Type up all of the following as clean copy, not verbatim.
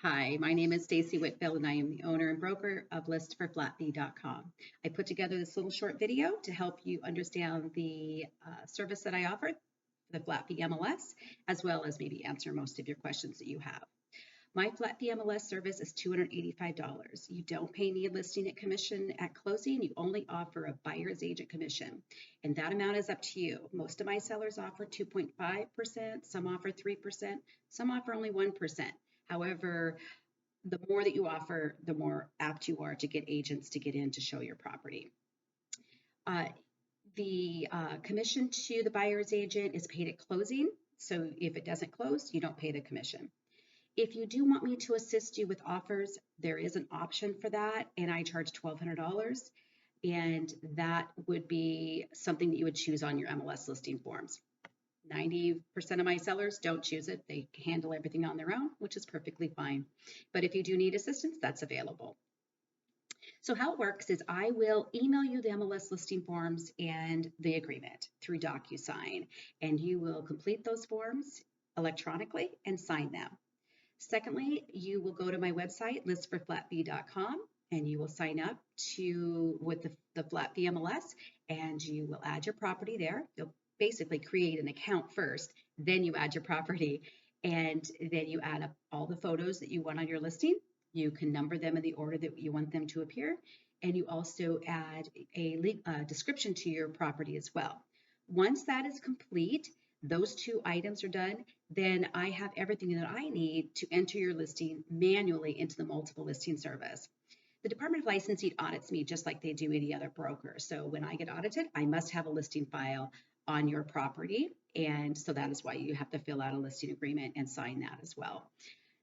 Hi, my name is Stacy Whitfield, and I am the owner and broker of listforflatfee.com. I put together this little short video to help you understand the service that I offer, the Flat Fee MLS, as well as maybe answer most of your questions that you have. My Flat Fee MLS service is $285. You don't pay any listing at commission at closing. You only offer a buyer's agent commission, and that amount is up to you. Most of my sellers offer 2.5%, some offer 3%, some offer only 1%. However, the more that you offer, the more apt you are to get agents to get in to show your property. The commission to the buyer's agent is paid at closing. So if it doesn't close, you don't pay the commission. If you do want me to assist you with offers, there is an option for that, and I charge $1,200. And that would be something that you would choose on your MLS listing forms. 90% of my sellers don't choose it. They handle everything on their own, which is perfectly fine. But if you do need assistance, that's available. So how it works is I will email you the MLS listing forms and the agreement through DocuSign, and you will complete those forms electronically and sign them. Secondly, you will go to my website, listforflatfee.com, and you will sign up with the Flat Fee MLS, and you will add your property there. You'll basically create an account first, then you add your property, and then you add up all the photos that you want on your listing. You can number them in the order that you want them to appear, and you also add a description to your property as well. Once that is complete, those two items are done, then I have everything that I need to enter your listing manually into the multiple listing service. The Department of Licensing audits me just like they do any other broker. So when I get audited, I must have a listing file on your property. And so that is why you have to fill out a listing agreement and sign that as well.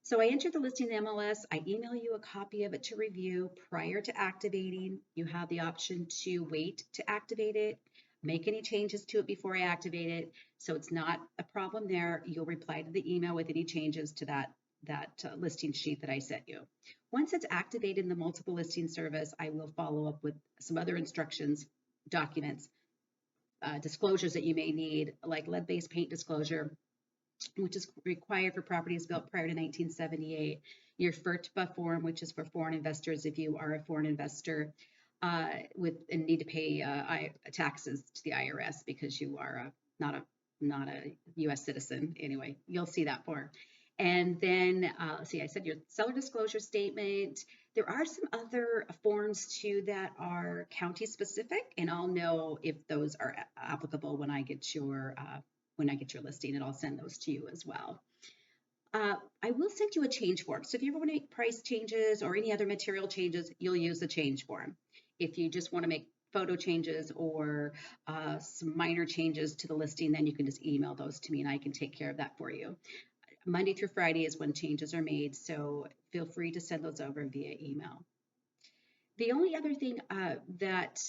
So I enter the listing in MLS. I email you a copy of it to review prior to activating. You have the option to wait to activate it, make any changes to it before I activate it. So it's not a problem there. You'll reply to the email with any changes to that listing sheet that I sent you. Once it's activated in the multiple listing service, I will follow up with some other instructions, documents, disclosures that you may need, like lead-based paint disclosure, which is required for properties built prior to 1978. Your FIRTBA form, which is for foreign investors if you are a foreign investor, and need to pay taxes to the IRS because you are not a U.S. citizen. Anyway, you'll see that form. And then, let's see, I said your seller disclosure statement. There are some other forms too that are county specific, and I'll know if those are applicable when I get your listing, and I'll send those to you as well. I will send you a change form. So if you ever want to make price changes or any other material changes, you'll use the change form. If you just want to make photo changes or some minor changes to the listing, then you can just email those to me and I can take care of that for you. Monday through Friday is when changes are made, so feel free to send those over via email. The only other thing that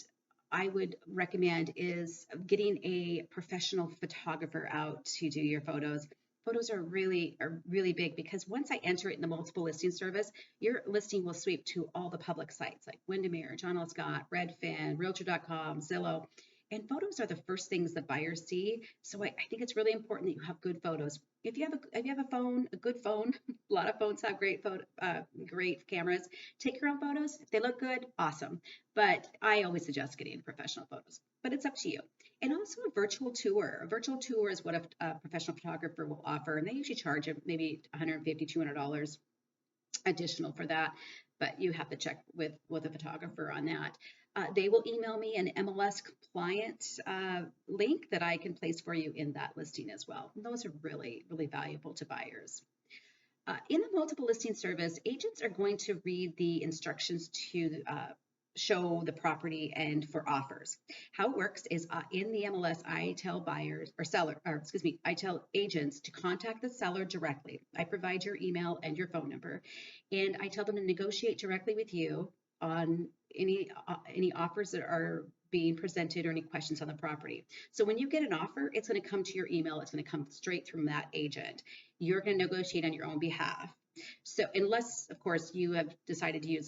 I would recommend is getting a professional photographer out to do your photos. Photos are really big because once I enter it in the multiple listing service, your listing will sweep to all the public sites like Windermere, John L. Scott, Redfin, Realtor.com, Zillow. And photos are the first things that buyers see. So I think it's really important that you have good photos. If you have a good phone, a lot of phones have great cameras. Take your own photos. If they look good, awesome. But I always suggest getting professional photos. But it's up to you. And also a virtual tour. A virtual tour is what a professional photographer will offer, and they usually charge maybe $150, $200 additional for that. But you have to check with a photographer on that. They will email me an MLS compliant link that I can place for you in that listing as well. And those are really valuable to buyers. In the multiple listing service, agents are going to read the instructions to show the property and for offers. How it works is in the MLS, I tell I tell agents to contact the seller directly. I provide your email and your phone number, and I tell them to negotiate directly with you on any offers that are being presented or any questions on the property. So when you get an offer, it's going to come to your email. It's going to come straight from that agent. You're going to negotiate on your own behalf. So unless, of course, you have decided to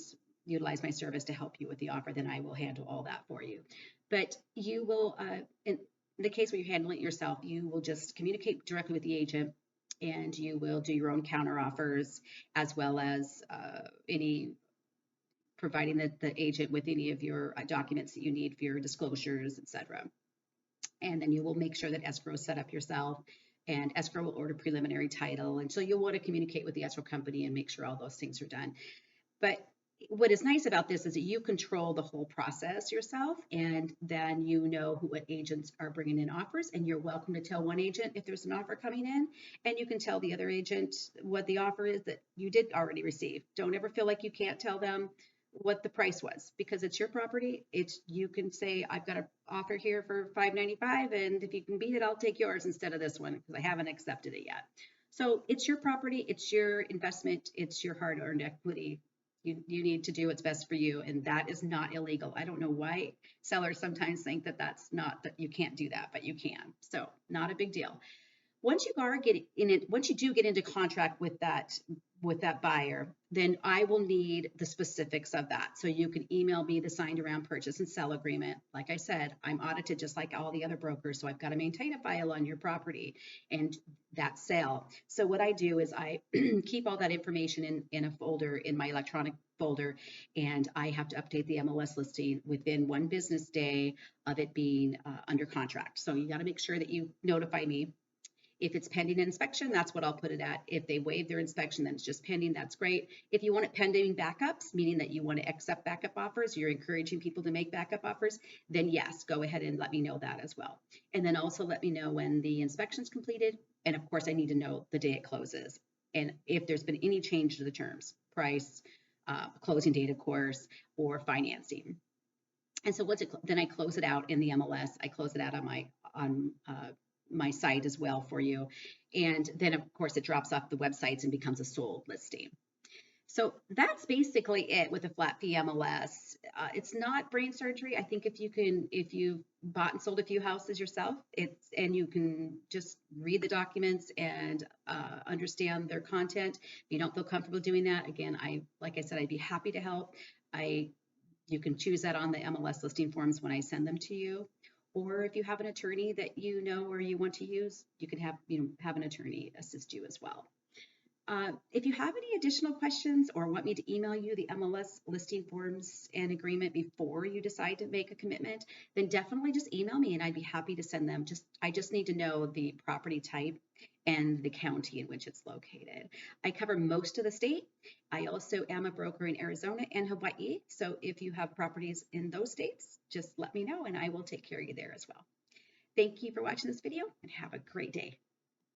utilize my service to help you with the offer, then I will handle all that for you. But you will, in the case where you're handling it yourself, you will just communicate directly with the agent. and you will do your own counter offers as well as any providing the agent with any of your documents that you need for your disclosures, etc. And then you will make sure that escrow is set up yourself, and escrow will order preliminary title. And so you'll want to communicate with the escrow company and make sure all those things are done. But what is nice about this is that you control the whole process yourself, and then you know what agents are bringing in offers, and you're welcome to tell one agent if there's an offer coming in, and you can tell the other agent what the offer is that you did already receive. Don't ever feel like you can't tell them what the price was, because it's your property. It's, you can say, I've got an offer here for $595, and if you can beat it, I'll take yours instead of this one because I haven't accepted it yet. So it's your property, it's your investment, it's your hard-earned equity. You need to do what's best for you, and that is not illegal. I don't know why sellers sometimes think that that's not, that you can't do that, but you can. So not a big deal. Once you are getting in it, once you do get into contract with that buyer, then I will need the specifics of that. So you can email me the signed around purchase and sell agreement. Like I said, I'm audited just like all the other brokers, so I've got to maintain a file on your property and that sale. So what I do is I keep all that information in a folder, in my electronic folder, and I have to update the MLS listing within 1 business day of it being under contract. So you got to make sure that you notify me. If it's pending inspection, that's what I'll put it at. If they waive their inspection, then it's just pending. That's great. If you want it pending backups, meaning that you want to accept backup offers, you're encouraging people to make backup offers, then yes, go ahead and let me know that as well. And then also let me know when the inspection's completed. And of course, I need to know the day it closes. And if there's been any change to the terms, price, closing date, of course, or financing. And so then I close it out in the MLS. I close it out on my site as well for you. And then of course it drops off the websites and becomes a sold listing. So that's basically it with a flat fee MLS. It's not brain surgery. I think if you bought and sold a few houses yourself, and you can just read the documents and understand their content. If you don't feel comfortable doing that, again, like I said, I'd be happy to help. You can choose that on the MLS listing forms when I send them to you. Or if you have an attorney that you know or you want to use, you can have an attorney assist you as well. If you have any additional questions or want me to email you the MLS listing forms and agreement before you decide to make a commitment, then definitely just email me and I'd be happy to send them. I just need to know the property type and the county in which it's located. I cover most of the state. I also am a broker in Arizona and Hawaii. So if you have properties in those states, just let me know and I will take care of you there as well. Thank you for watching this video and have a great day.